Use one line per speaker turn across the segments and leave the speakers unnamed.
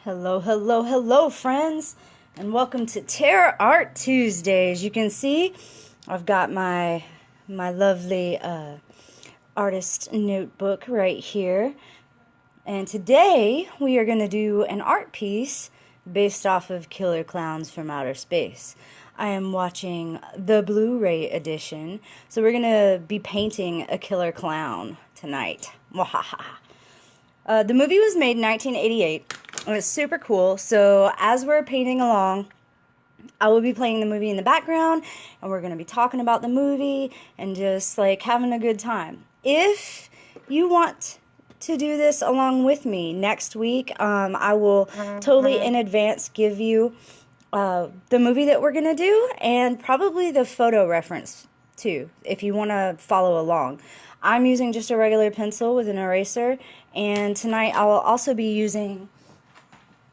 Hello, hello, hello, friends, and welcome to Terror Art Tuesday. As you can see, I've got my lovely artist notebook right here, and today we are going to do an art piece based off of Killer Klowns from Outer Space. I am watching the Blu-ray edition, so we're going to be painting a killer clown tonight. The movie was made in 1988. And it's super cool. So as we're painting along, I will be playing the movie in the background, and we're going to be talking about the movie and just like having a good time. If you want to do this along with me next week, I will totally in advance give you the movie that we're going to do and probably the photo reference too, if you want to follow along. I'm using just a regular pencil with an eraser, and tonight I will also be using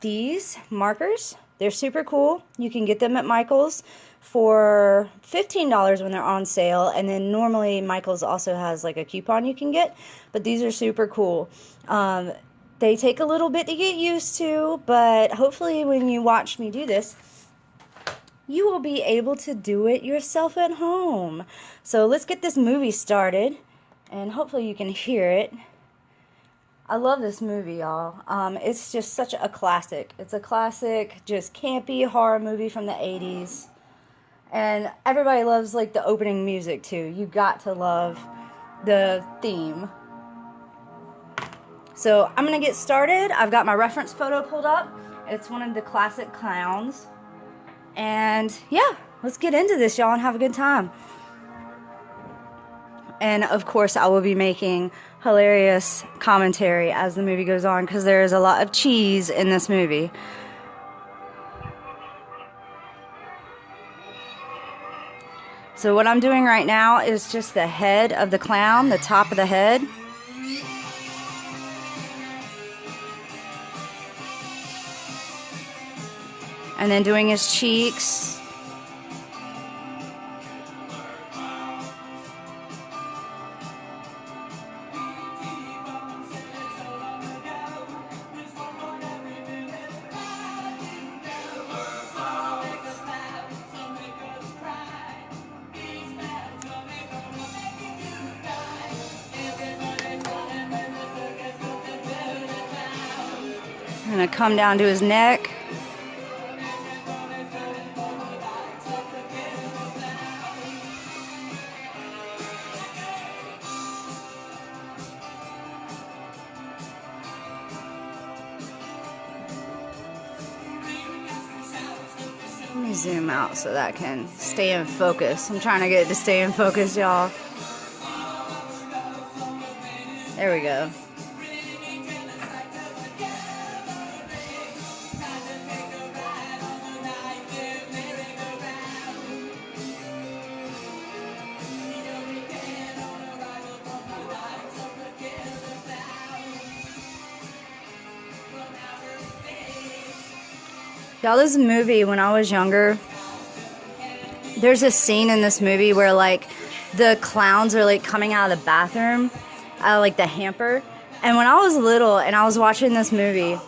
these markers. They're super cool. You can get them at Michael's for $15 when they're on sale, and then normally Michael's also has like a coupon you can get, but these are super cool. They take a little bit to get used to, but hopefully when you watch me do this, you will be able to do it yourself at home. So let's get this movie started, and hopefully you can hear it. I love this movie, y'all. It's just such a classic. It's a classic, just campy horror movie from the 80s. And everybody loves, like, the opening music, too. You got to love the theme. So, I'm going to get started. I've got my reference photo pulled up. It's one of the classic clowns. And, yeah, let's get into this, y'all, and have a good time. And, of course, I will be making hilarious commentary as the movie goes on, because there is a lot of cheese in this movie. So what I'm doing right now is just the head of the clown, the top of the head. And then doing his cheeks. I'm going to come down to his neck. Let me zoom out so that I can stay in focus. I'm trying to get it to stay in focus, y'all. There we go. Y'all, this movie, when I was younger, there's a scene in this movie where, like, the clowns are, like, coming out of the bathroom, out of, like, the hamper. And when I was little and I was watching this movie,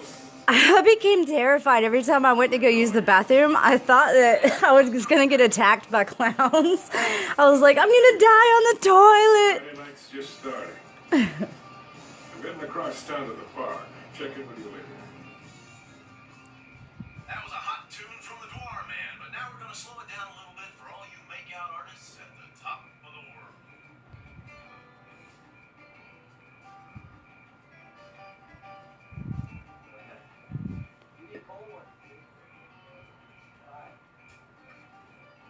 I became terrified every time I went to go use the bathroom. I thought that I was going to get attacked by clowns. I was like, I'm going to die on the toilet.
Friday night's just starting. I'm getting across town to the park. Check in with you later.
That was a hot tune from the Dwar Man, but now we're going to slow it down a little bit for all you make-out artists at the top of the world.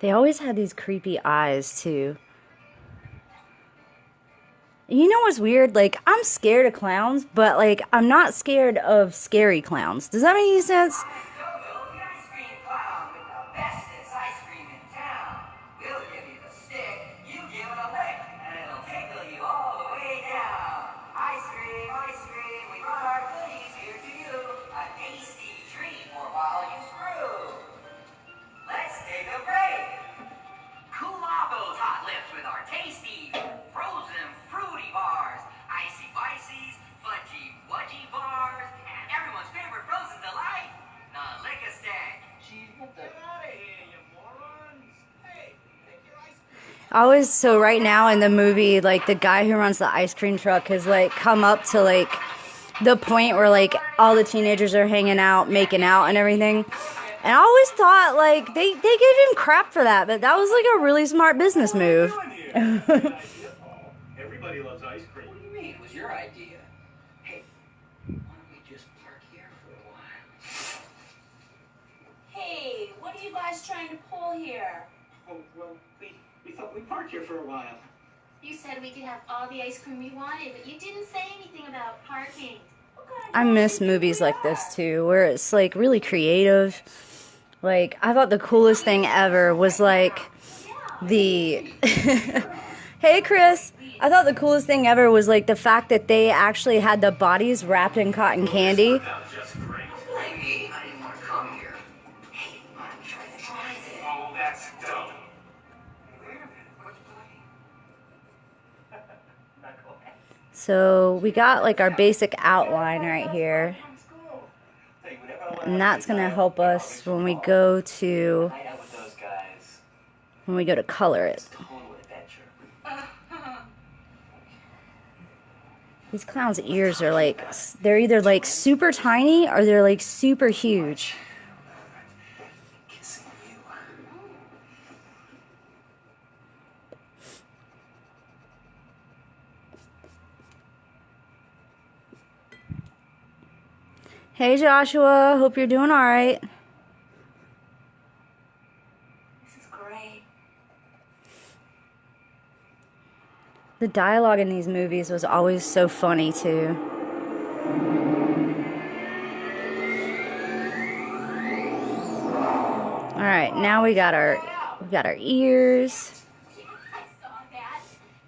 They always had these creepy eyes, too. You know what's weird? Like, I'm scared of clowns, but, like, I'm not scared of scary clowns. Does that make any sense?
Fudgy, wudgy bars, and everyone's favorite frozen delight,
I always, so right now in the movie, like, the guy who runs the ice cream truck has, like, come up to, like, the point where, like, all the teenagers are hanging out, making out and everything. And I always thought, like, they gave him crap for that, but that was, like, a really smart business move.
Everybody loves ice cream.
What do you mean? It was your idea. Hey, why don't we just park here for a while?
Hey, what are you guys trying to pull here?
Oh, well, we thought we'd park here for a while.
You said we could have all the ice cream we wanted, but you didn't say anything about parking.
I miss movies like this too, where it's like really creative. Like, I thought the coolest thing ever was like the hey Chris, I thought the coolest thing ever was like the fact that they actually had the bodies wrapped in cotton candy.
Just great.
I didn't want to come here. Hey, I'm trying to try this.
Oh, that's dumb.
Wait a minute, what's playing?
So we got like our basic outline right here, and that's gonna help us when we go to color it. These clowns' ears are like, they're either like super tiny or they're like super huge. Hey Joshua, hope you're doing alright.
This is great.
The dialogue in these movies was always so funny too. Alright, now we got our ears.
Yeah, I saw that.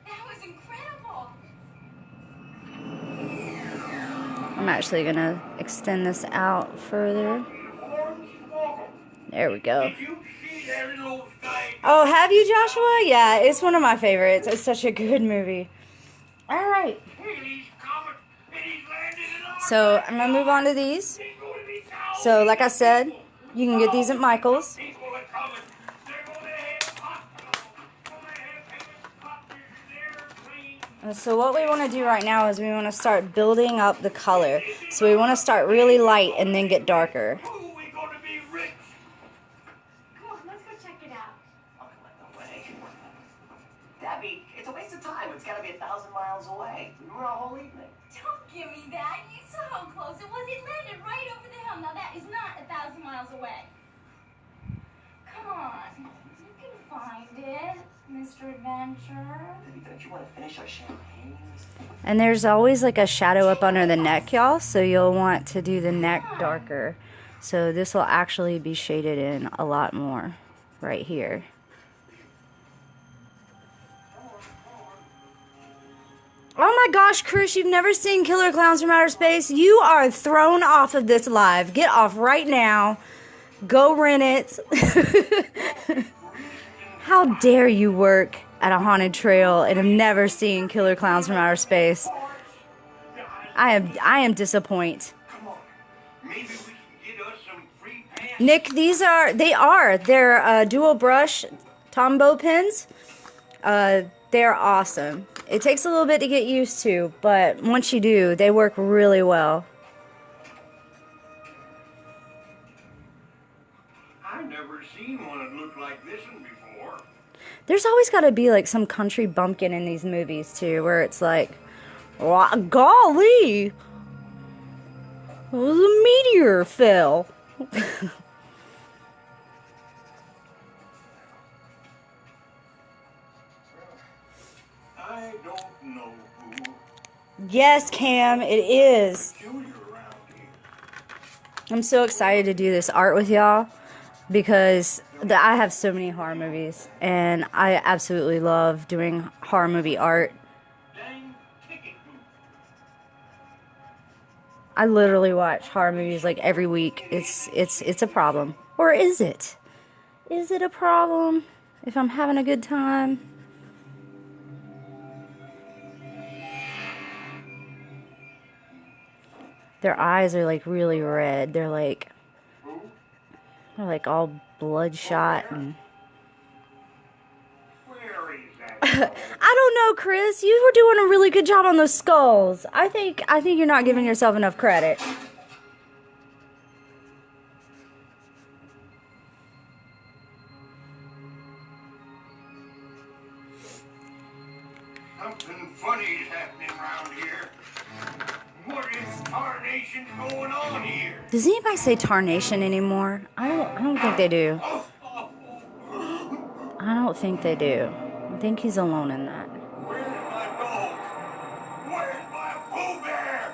That was incredible.
I'm actually gonna extend this out further. There we go.
Did you see that little guy?
Oh, have you, Joshua? Yeah, it's one of my favorites. It's such a good movie. Alright.
He's coming, and he's landing in our
So, I'm gonna move on to these.
He's going to be down.
So, like I said, you can get these at Michael's.
He's going to come. They're going to have hot dogs. Going to have hot dogs in their
And so what we want to do right now is we want to start building up the color. So we want to start really light and then get darker.
Ooh, we're going to be rich.
Come on, let's go check it out.
Oh, no way. Debbie, it's a waste of time. It's got to be 1,000 miles away. We were a whole evening.
Don't give me that. You saw how close it was. It landed right over the hill. Now that is not 1,000 miles away. Come on. You can find it, Mr. Adventure.
Debbie, don't you want to finish our champagne?
And there's always like a shadow up under the neck, y'all. So you'll want to do the neck darker. So this will actually be shaded in a lot more right here. Oh my gosh, Chris, you've never seen Killer Clowns from Outer Space? You are thrown off of this live. Get off right now. Go rent it. How dare you work at a haunted trail and have never seen Killer Clowns from Outer Space? I am disappointed.
Come on. Maybe we can get us some free pants.
Nick, they're dual brush Tombow pens. They're awesome. It takes a little bit to get used to, but once you do, they work really well.
I've never seen one that looked like this one before.
There's always got to be like some country bumpkin in these movies too, where it's like, golly, the meteor fell.
I don't know who
Yes, Cam, it is.
peculiar around here.
I'm so excited to do this art with y'all because I have so many horror movies and I absolutely love doing horror movie art.
Dang ticket booth.
I literally watch horror movies like every week. It's a problem. Or is it? Is it a problem if I'm having a good time? Their eyes are like really red. They're like all bloodshot and
Where is
I don't know, Chris. You were doing a really good job on those skulls. I think you're not giving yourself enough credit.
Something funny is happening around here. What is tarnation going on here?
Does anybody say tarnation anymore? I don't think they do. I don't think they do. I think he's alone in that.
Where's my dog? Where's my Pooh Bear?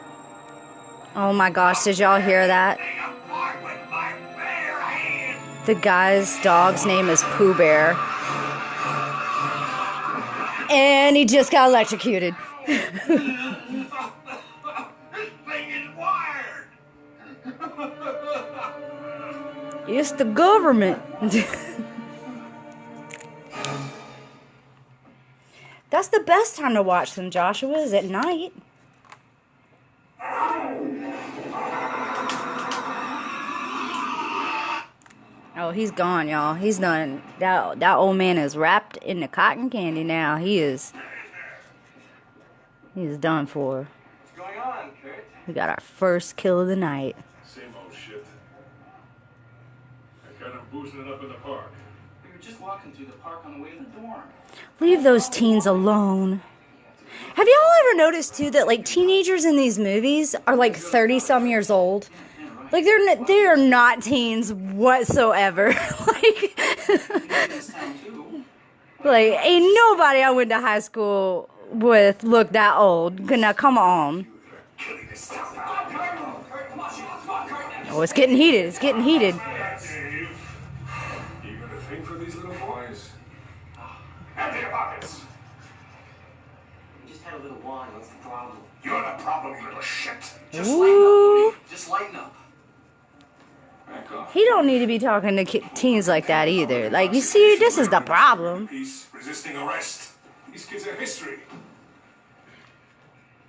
Oh my gosh, did y'all hear that?
Thing apart with my bare hands.
The guy's dog's name is Pooh Bear. And he just got electrocuted.
This thing is wired.
It's the government. That's the best time to watch them, Joshua, is at night. Oh, he's gone, y'all. He's done. That old man is wrapped in the cotton candy now. He's done for.
What's going on, Kurt?
We got our first kill of the night.
Same old shit. I got him boozing it up in the park.
We were just walking through the park on the way to the dorm.
Leave those teens alone. Have y'all ever noticed too that like teenagers in these movies are like 30-some years old? Like they are not teens whatsoever. like ain't nobody I went to high school with looked that old. Now come on. Oh, it's getting heated. It's getting heated.
Dave, you got a thing for these little boys? Empty your pockets.
We just had a little wine. What's the problem?
You're the problem, you little shit.
Just lighten up,
Ooh.
Woody. Just lighten up.
Back off.
He don't need to be talking to teens like that either. Like, you see, this is the problem.
Peace, resisting arrest. These kids are history.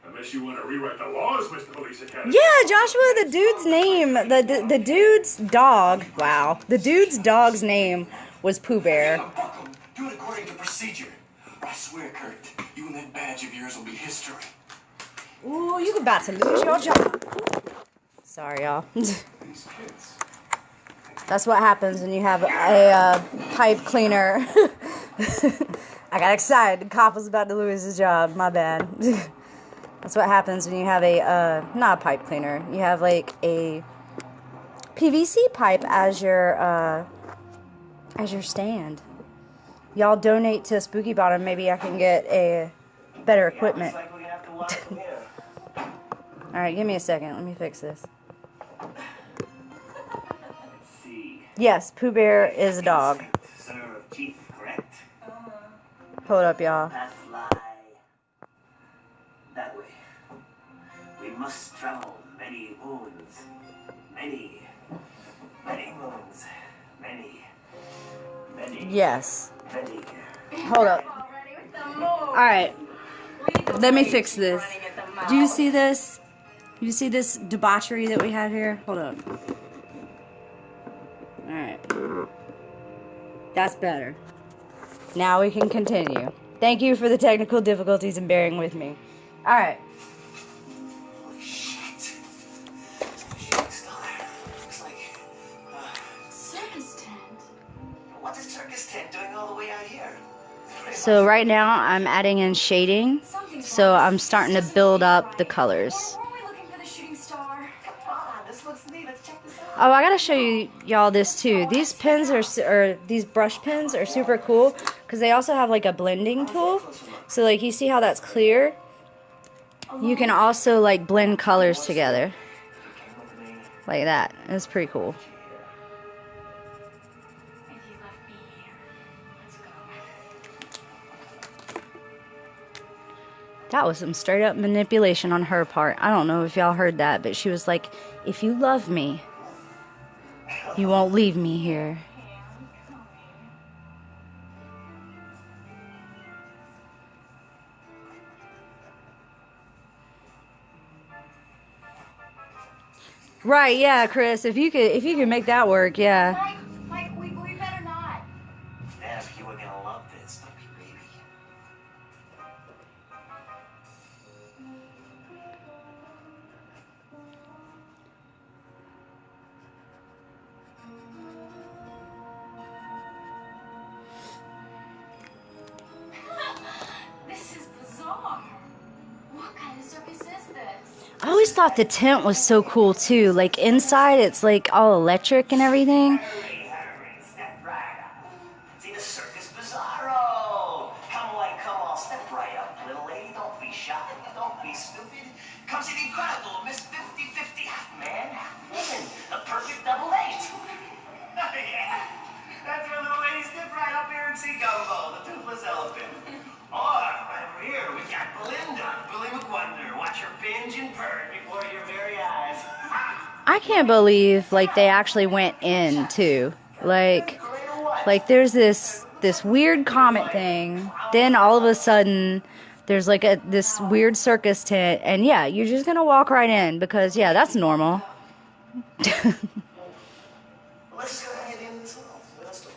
Unless you want to rewrite the laws, Mr. Police Academy.
Yeah, Joshua, the dude's name, the dude's dog, wow. The dude's dog's name was Pooh Bear.
Buckle. Do it according to procedure. I swear, Kurt, you and that badge of yours will be history.
Ooh, you about to lose your job. Sorry, y'all.
These kids.
That's what happens when you have a pipe cleaner. I got excited. The cop was about to lose his job. My bad. That's what happens when you have a, not a pipe cleaner. You have like a PVC pipe as your stand. Y'all donate to Spooky Bottom. Maybe I can get a better equipment.
Looks like we're gonna have to walk from here.
Alright, give me a second. Let me fix this.
Let's see.
Yes, Pooh Bear is a dog.
Center of teeth, correct?
Hold up, y'all.
Path lie that way. We must travel many moons. Many moons. Many.
Yes.
Many.
Hold up.
Already with the move.
Alright.
Lead the
Let me
way,
fix this.
running at the mouth.
Do you see this? You see this debauchery that we had here? Hold up. Alright. That's better. Now we can continue. Thank you for the technical difficulties and bearing with me. Alright.
Holy shit. She's still there. Looks like.
Circus tent.
What's a circus tent doing all the way out here?
So right now I'm adding in shading. So I'm starting to build up the colors.
Or were we looking for the shooting star?
Come on, this looks neat. Let's check this out.
Oh, I gotta show y'all this too. These pens or these brush pens are super cool because they also have like a blending tool. So like you see how that's clear? You can also like blend colors together like that. It's pretty cool.
If you left me here, let's go.
That was some straight up manipulation on her part. I don't know if y'all heard that, but she was like, if you love me, you won't leave me here. Right, yeah, Chris. If you could make that work, yeah.
Mike, we better not.
Nev, you were gonna love this, don't you, baby?
thought the tent was so cool too. Like inside, it's like all electric and everything.
Hurry, step right up. See the Circus Bizarro. Come on, step right up, little lady. Don't be shy, don't be stupid. Come see the incredible Miss 50-50, half man, half woman. The perfect double eight. Yeah. That's where little lady step right up here and see Gumbo, the toothless elephant. Or, right over here, we got Belinda, Billy McWonder. Watch her binge and purge before your very eyes.
I can't believe like they actually went in too. Like there's this weird comet thing. Then all of a sudden there's like this weird circus tent, and yeah, you're just gonna walk right in because yeah, that's normal.
Let's just go down to the end of this hall. Let's do it.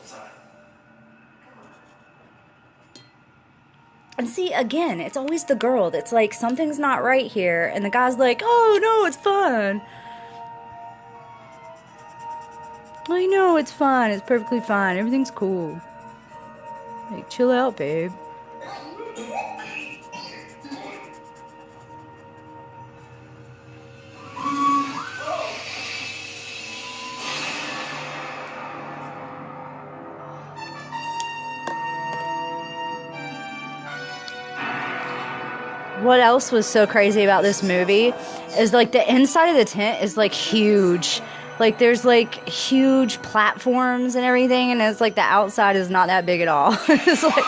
And see, again, it's always the girl that's like, something's not right here, and the guy's like, oh no, it's fine. I know, it's fine. It's perfectly fine. Everything's cool. Like, chill out, babe. What else was so crazy about this movie is like the inside of the tent is like huge. Like there's like huge platforms and everything, and it's like the outside is not that big at all. It's like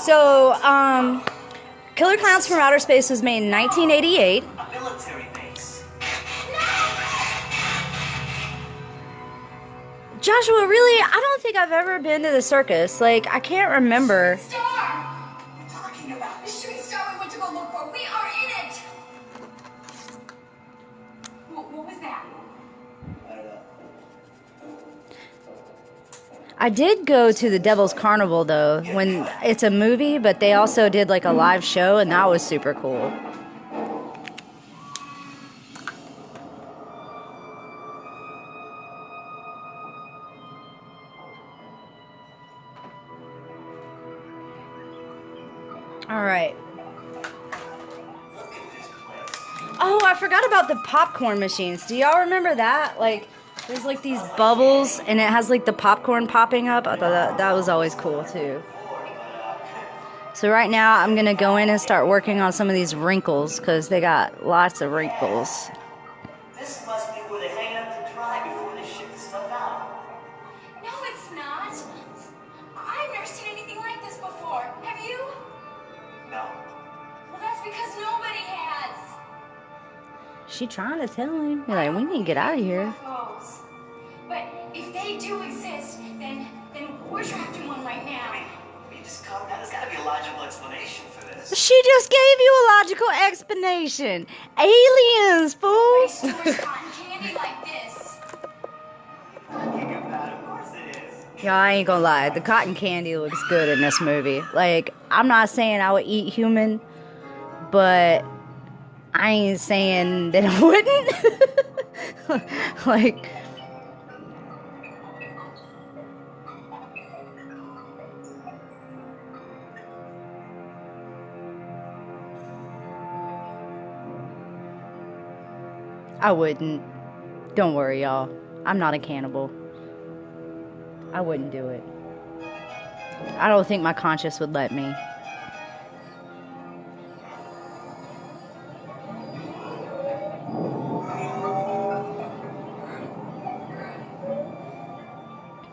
so Killer Klowns from Outer Space was made in 1988.
A military base.
Joshua, really? I don't think I've ever been to the circus. Like, I can't remember.
Star! Talking about the shooting star we went to go look for. We are in it! What was that?
I don't know.
I did go to the Devil's Carnival, though, when it's a movie, but they also did, like, a live show, and that was super cool. All right.
Look at this place.
Oh, I forgot about the popcorn machines. Do y'all remember that? Like, there's like these bubbles, and it has like the popcorn popping up. I thought that was always cool too. So right now, I'm gonna go in and start working on some of these wrinkles because they got lots of wrinkles.
This must be where they hang up to dry before they ship the stuff out.
No, it's not. I've never seen anything like this before. Have you?
No.
Well, that's because nobody has.
She trying to tell him, you're like, we need to get out of here.
UFOs. But if they do exist, then we're trapped in one right now.
You just calm down. There's got to be a logical explanation for this.
She just gave you a logical explanation. Aliens, fool.
Nobody stores cotton candy like this.
Talking about, of course it is.
Yeah, I ain't gonna lie. The cotton candy looks good in this movie. Like, I'm not saying I would eat human, but I ain't saying that I wouldn't. Like, I wouldn't. Don't worry, y'all. I'm not a cannibal. I wouldn't do it. I don't think my conscience would let me.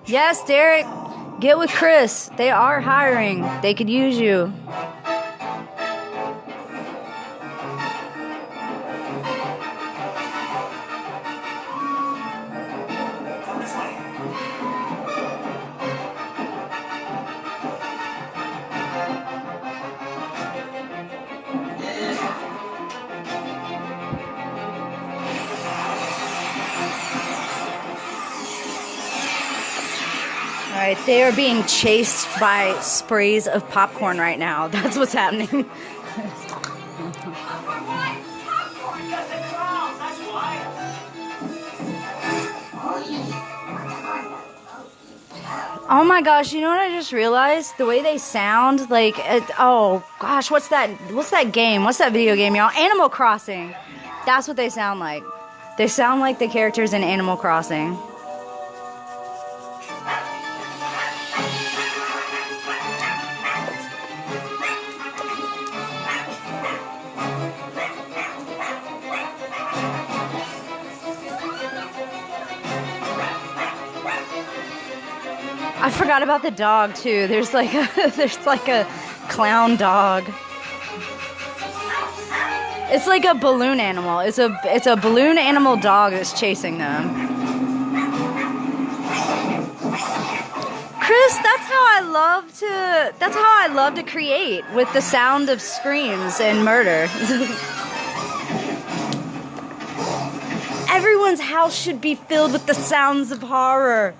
Yes, Derek. Get with Chris. They are hiring. They could use you.
Come this way.
All right, they are being chased by sprays of popcorn right now. That's what's happening.
For what? Popcorn.
Because the clowns, that's why.
Oh my gosh, you know what I just realized? The way they sound, like, oh gosh, what's that game? What's that video game, y'all? Animal Crossing. That's what they sound like. They sound like the characters in Animal Crossing. I forgot about the dog too. There's like a clown dog. It's like a balloon animal. It's a balloon animal dog that's chasing them. Chris, that's how I love to create, with the sound of screams and murder. Everyone's house should be filled with the sounds of horror.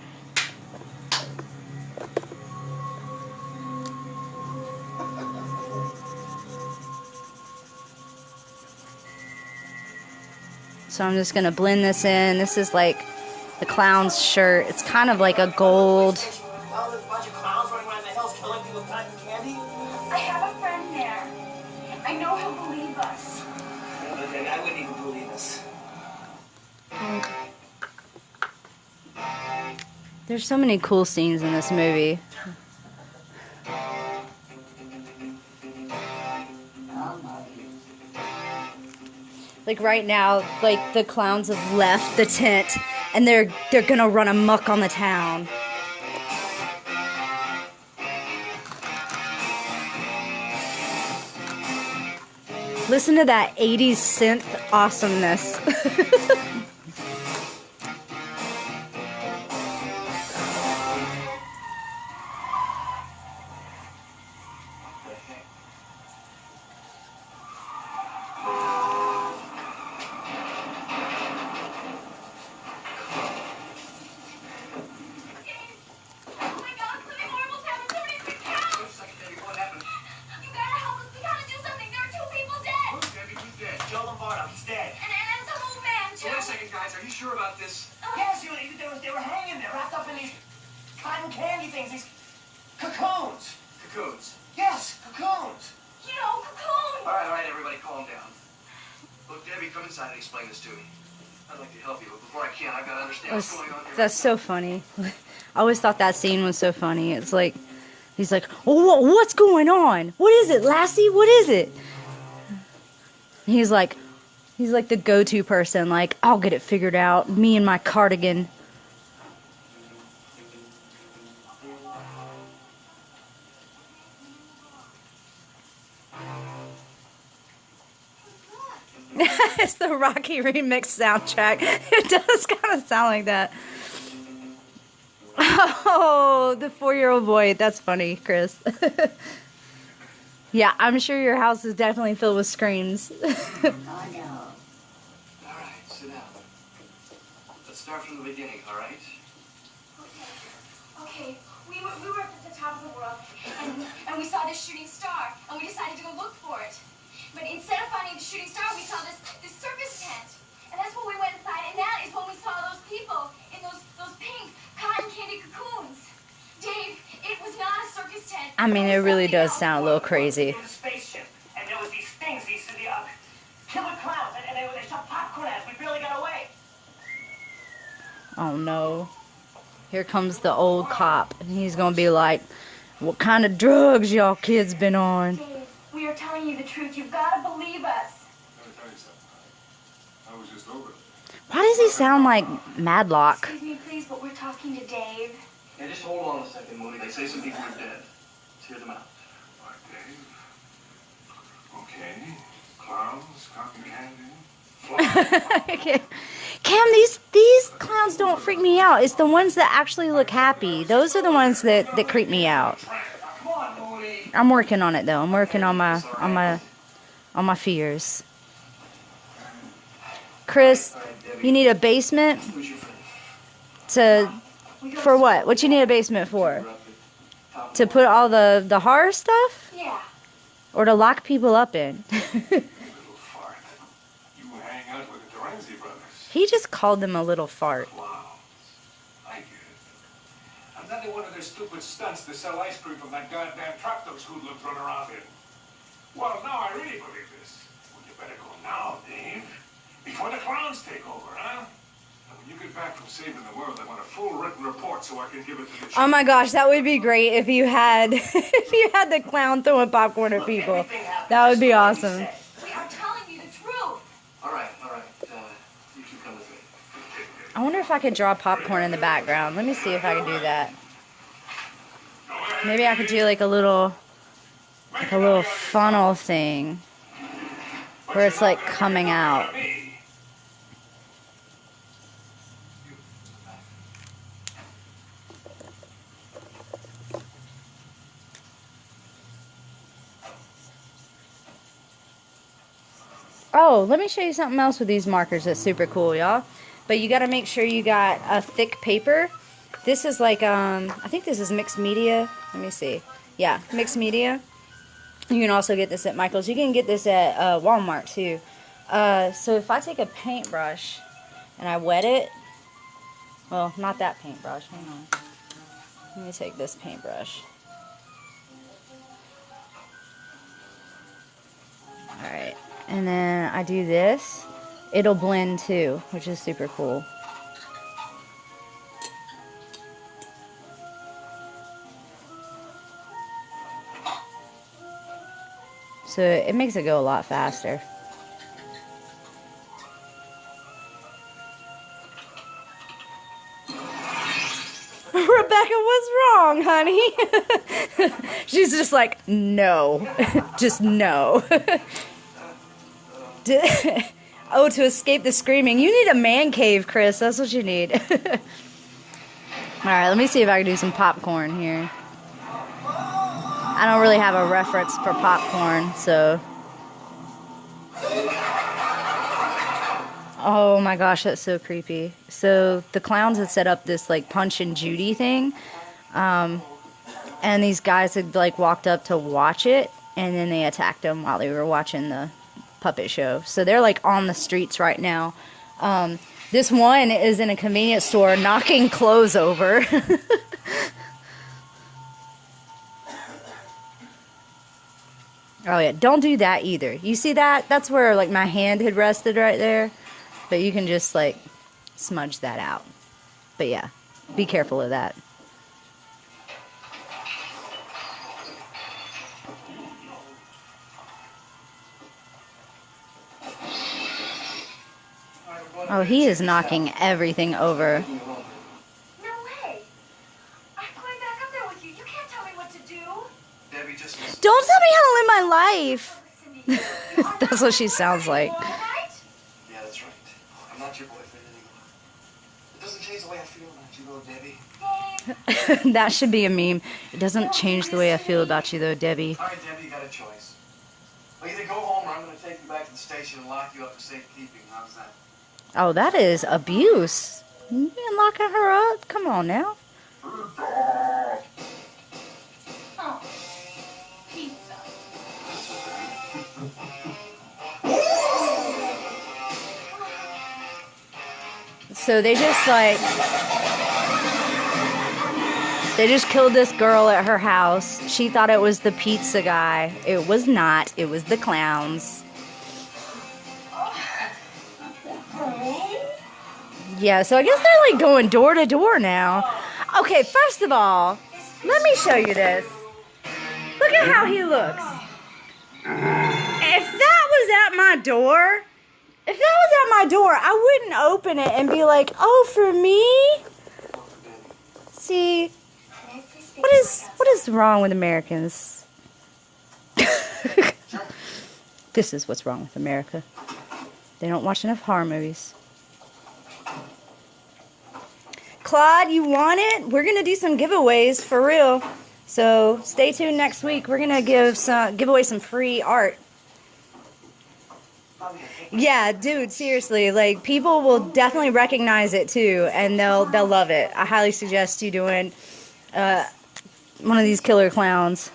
So I'm just gonna blend this in. This is like the clown's shirt. It's kind of like a gold.
Oh, there's a bunch of clowns running around the hills killing people with cotton candy?
I have a friend there. I know he'll believe us.
I wouldn't even believe this.
There's so many cool scenes in this movie. Like right now, like the clowns have left the tent and they're gonna run amok on the town. Listen to that 80s synth awesomeness.
Are you sure about this?
Yes, they were hanging there, wrapped up in these cotton candy things, these cocoons.
Cocoons.
Yes, cocoons.
You know, cocoon.
All right, everybody, calm down. Look, Debbie, come inside and explain this to me. I'd like to help you, but before I can, I've got to understand what's going on here.
That's so funny. I always thought that scene was so funny. It's like, he's like, oh, what's going on? What is it, Lassie? What is it? He's like the go-to person, like, I'll get it figured out. Me and my cardigan. It's the Rocky remix soundtrack. It does kind of sound like that. Oh, the 4-year-old boy. That's funny, Chris. Yeah, I'm sure your house is definitely filled with screams.
All right, sit down. Let's start from the beginning, all right?
Okay. We were up at the top of the world, and we saw this shooting star, and we decided to go look for it. But instead of finding the shooting star, we saw this circus tent. And that's when we went inside, and that is when we saw those people in those pink cotton candy cocoons. Dave, it was not a circus tent.
I mean, it really does sound a little crazy.
It was a spaceship, and there was these things, these killer clowns, and they shot popcorn at us. We barely got away.
Oh no. Here comes the old cop, and he's gonna be like, what kind of drugs y'all kids been on?
Dave, we are telling you the truth. You've got to believe us.
Let me tell you something. I was just over there.
Why does he sound like Madlock?
Excuse me, please, but we're talking to Dave.
Yeah, just hold on a second, Mooney. They say some people are dead. Let's hear them out.
All right, Dave. Okay. Clowns, cotton candy.
Okay. Cam, these clowns don't freak me out. It's the ones that actually look happy. Those are the ones that creep me out.
Come on, Mooney.
I'm working on it though. I'm working on my fears. Chris, you need a basement
Who's your friend?
for what? What you need a basement for? To put all the horror stuff?
Yeah.
Or to lock people up in?
Little fart. You hang out with the Terenzi brothers.
He just called them a little fart.
Clowns. I get it. I'm And then they wanted their stupid stunts to sell ice cream from that goddamn truck those hoodlums run around in. Well, now I really believe this. Well, you better go now, Dave. Before the clowns take over, huh? And when you get back from saving the world, I want a full written report so I can give it to the chief.
Oh my gosh, that would be great if you had if you had the clown throwing popcorn at people. That would be awesome.
We are telling you the truth.
All right. You two come with me.
I wonder if I could draw popcorn in the background. Let me see if I can do that. Maybe I could do like a little funnel thing where it's like coming out. Oh, let me show you something else with these markers that's super cool, y'all. But you got to make sure you got a thick paper. This is like, I think this is mixed media. Let me see. Yeah, mixed media. You can also get this at Michael's. You can get this at Walmart too. So if I take a paintbrush and I wet it, well, not that paintbrush. Hang on. Let me take this paintbrush. All right. And then I do this, it'll blend too, which is super cool. So it makes it go a lot faster. Rebecca, what's wrong, honey? She's just like, no, just no. Oh, to escape the screaming. You need a man cave, Chris. That's what you need. Alright, let me see if I can do some popcorn here. I don't really have a reference for popcorn, so... Oh my gosh, that's so creepy. So, the clowns had set up this, like, Punch and Judy thing. And these guys had, like, walked up to watch it, and then they attacked them while they were watching the puppet show. So they're like on the streets right now. This one is in a convenience store knocking clothes over. Oh yeah, don't do that either. You see that? That's where like my hand had rested right there. But you can just like smudge that out. But yeah, be careful of that. Oh, he is knocking everything over.
No way. I'm going back up there with you. You can't tell me what to do.
Debbie, just listen.
Don't tell me how to live my life.
Listen to you.
That's what she sounds like.
All right?
Yeah, that's right. I'm not your boyfriend anymore. It doesn't change the way I feel about you, though, Debbie.
That should be a meme. It doesn't change the way I feel about you, though, Debbie.
All right, Debbie, you got a choice. Well, either go home or I'm going to take you back to the station and lock you up for safekeeping. How's that?
Oh, that is abuse. You been locking her up? Come on now.
Oh. Pizza.
So they just like... They just killed this girl at her house. She thought it was the pizza guy. It was not. It was the clowns. Yeah, so I guess they're like going door to door now. Okay, first of all, let me show you this. Look at how he looks. If that was at my door, I wouldn't open it and be like, oh, for me? See, what is wrong with Americans? This is what's wrong with America. They don't watch enough horror movies. Claude, you want it? We're gonna do some giveaways for real. So stay tuned next week. We're gonna give away some free art. Yeah, dude, seriously, like people will definitely recognize it too, and they'll love it. I highly suggest you doing one of these killer clowns.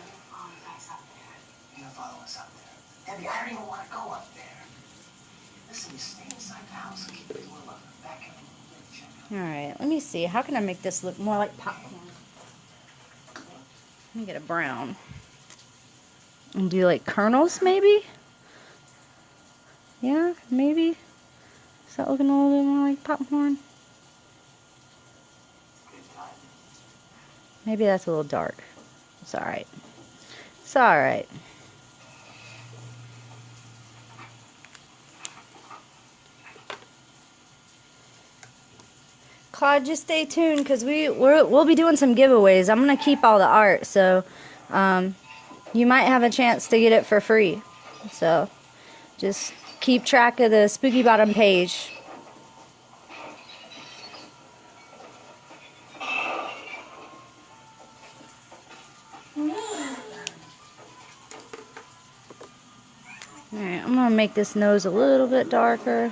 You follow us up there. Debbie, I don't even want to go up there. Listen, you stay inside the house and keep the door locked. Back up.
All right, let me see. How can I make this look more like popcorn? Let me get a brown. And do like kernels maybe? Yeah, maybe. Is that looking a little bit more like popcorn? Maybe that's a little dark. It's alright. It's alright. Claude, just stay tuned because we'll be doing some giveaways. I'm going to keep all the art, so you might have a chance to get it for free. So just keep track of the Spooky Bottom page. Alright, I'm going to make this nose a little bit darker.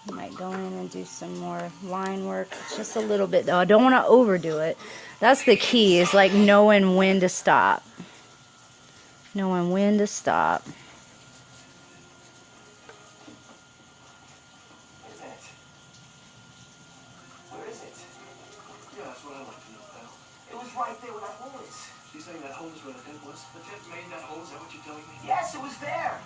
I might go in and do some more line work. Just a little bit though. I don't want to overdo it. That's the key, is like knowing when to stop. Knowing when to stop.
Where is it?
Yeah, that's what I'd like to know, pal.
It was right there where that hole is.
You saying that hole is where the tent was? The tent made that hole? Is that what you're telling me?
Yes, it was there.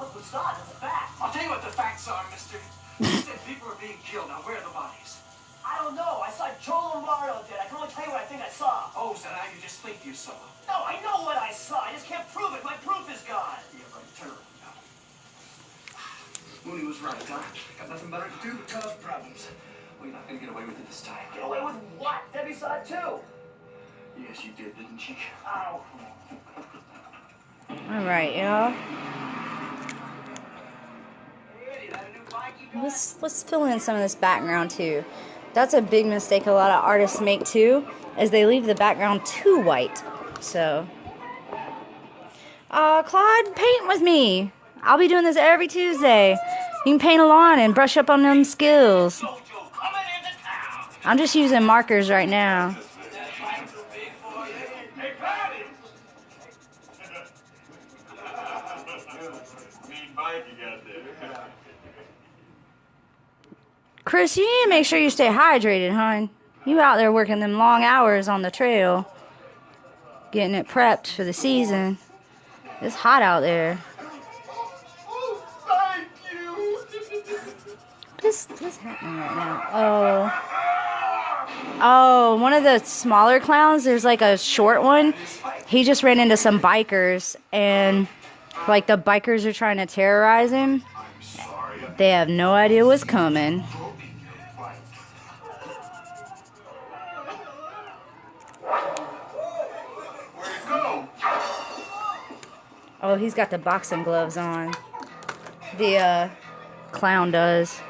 Look what's on. It's a fact.
I'll tell you what the facts are, mister. You said people are being killed. Now, where are the bodies?
I don't know. I saw Joe Lombardo dead. I can only tell you what I think I saw.
Oh, so now you just think you saw.
No, I know what I saw. I just can't prove it. My proof is gone.
Yeah, right. Turn around now. Mooney was right, huh? Got nothing better to do but cause problems. Well, you're not gonna get away with it this time.
Get away with what? Debbie saw it too.
Yes, you did, didn't she?
Ow.
Alright, y'all.
Hey, that a new bike you got?
Let's fill in some of this background too. That's a big mistake a lot of artists make too, is they leave the background too white. So, Claude, paint with me. I'll be doing this every Tuesday. You can paint along and brush up on them skills.
Jojo coming into town.
I'm just using markers right now.
That bike too big for you?
Hey, Patty! Mean bike you got there.
Chris, you need to make sure you stay hydrated, hon. You out there working them long hours on the trail. Getting it prepped for the season. It's hot out there.
Thank you!
What's happening right now? Oh, one of the smaller clowns, there's like a short one. He just ran into some bikers, and like the bikers are trying to terrorize him.
I'm sorry.
They have no idea what's coming.
Where'd it go?
Oh, he's got the boxing gloves on. The clown does.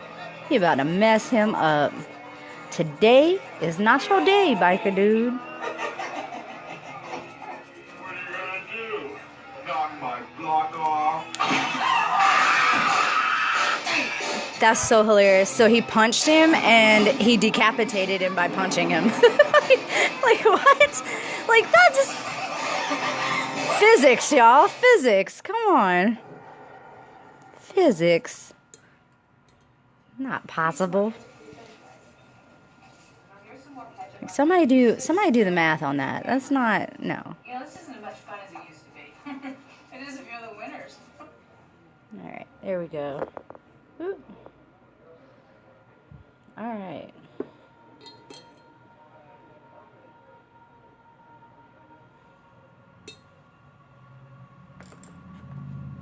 He about to mess him up. Today is not your day, biker dude.
What are you gonna do? Knock my block off?
That's so hilarious. So he punched him and he decapitated him by punching him. like what? Like that just... Physics, y'all. Physics. Come on. Physics. Not possible. Like, somebody do the math on that. That's not... No.
You know, this isn't as much fun as it used to be. It is if you're the winners.
Alright, there we go. Ooh. Alright.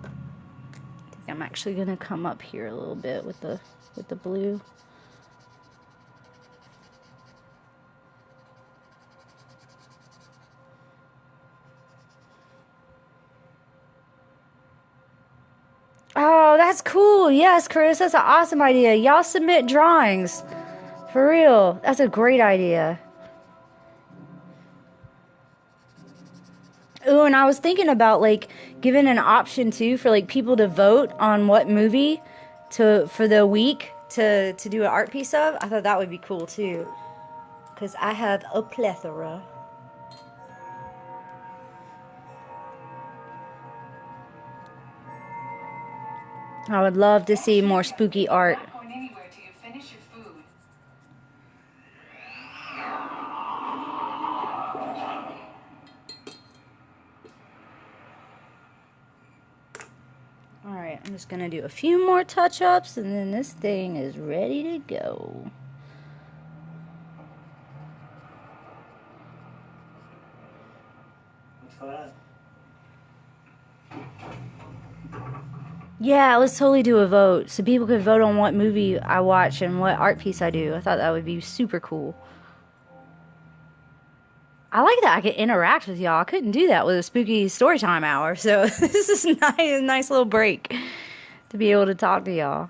I think I'm actually gonna come up here a little bit with the blue. Oh, that's cool. Yes, Chris, that's an awesome idea. Y'all submit drawings. For real. That's a great idea. Ooh, and I was thinking about like giving an option too for like people to vote on what movie for the week to do an art piece of. I thought that would be cool too. Because I have a plethora. I would love to see more spooky art.
Not going anywhere till you finish your food.
Alright, I'm just going to do a few more touch-ups and then this thing is ready to go.
What's going on?
Yeah, let's totally do a vote so people could vote on what movie I watch and what art piece I do. I thought that would be super cool. I like that I could interact with y'all. I couldn't do that with a spooky storytime hour, so this is nice, a nice little break to be able to talk to y'all.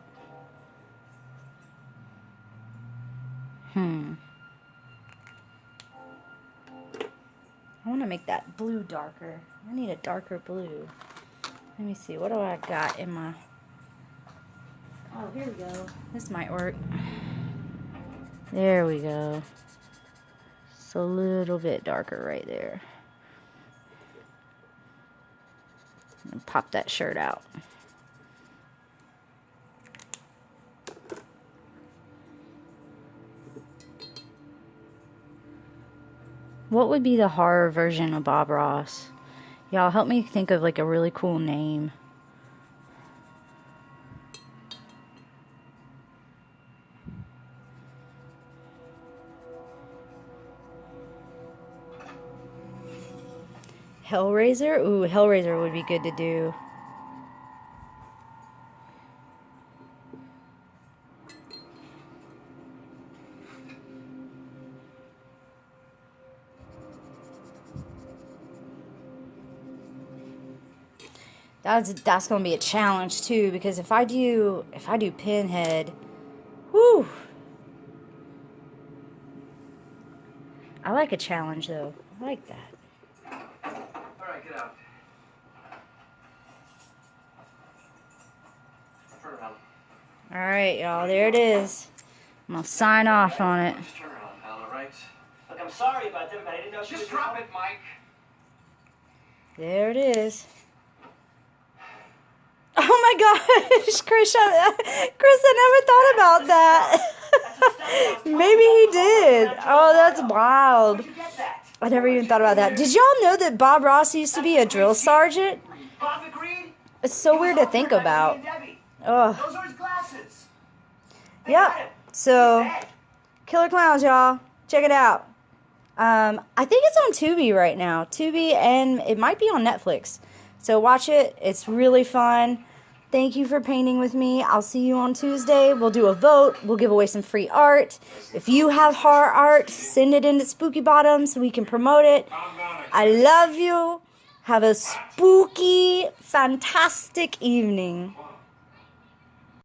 I want to make that blue darker. I need a darker blue. Let me see, what do I got in my... Oh, here we go. This might work. There we go. It's a little bit darker right there. And pop that shirt out. What would be the horror version of Bob Ross? Y'all help me think of like a really cool name. Hellraiser? Ooh, Hellraiser would be good to do. That's gonna be a challenge too, because if I do Pinhead, whoo. I like a challenge though. I like that.
Alright, get out. Turn around.
Alright, y'all, there it is. I'm gonna sign off on it.
Just turn around, pal, alright?
Look, I'm sorry about that, but I didn't know she was...
Just drop it, Mike.
There it is. Oh my gosh, Chris, I never thought about that. Maybe he did. Oh, that's wild.
Where'd you get that?
I never even thought about that. Did y'all know that Bob Ross used to be a drill sergeant?
Bob agreed?
It's so weird to think about. Ugh.
Those are his glasses. They
Yep.
got him.
So,
He's dead.
Killer Klowns, y'all. Check it out. I think it's on Tubi right now. Tubi, and it might be on Netflix. So watch it. It's really fun. Thank you for painting with me. I'll see you on Tuesday. We'll do a vote. We'll give away some free art. If you have horror art, send it into Spooky Bottom so we can promote it. I love you. Have a spooky, fantastic evening.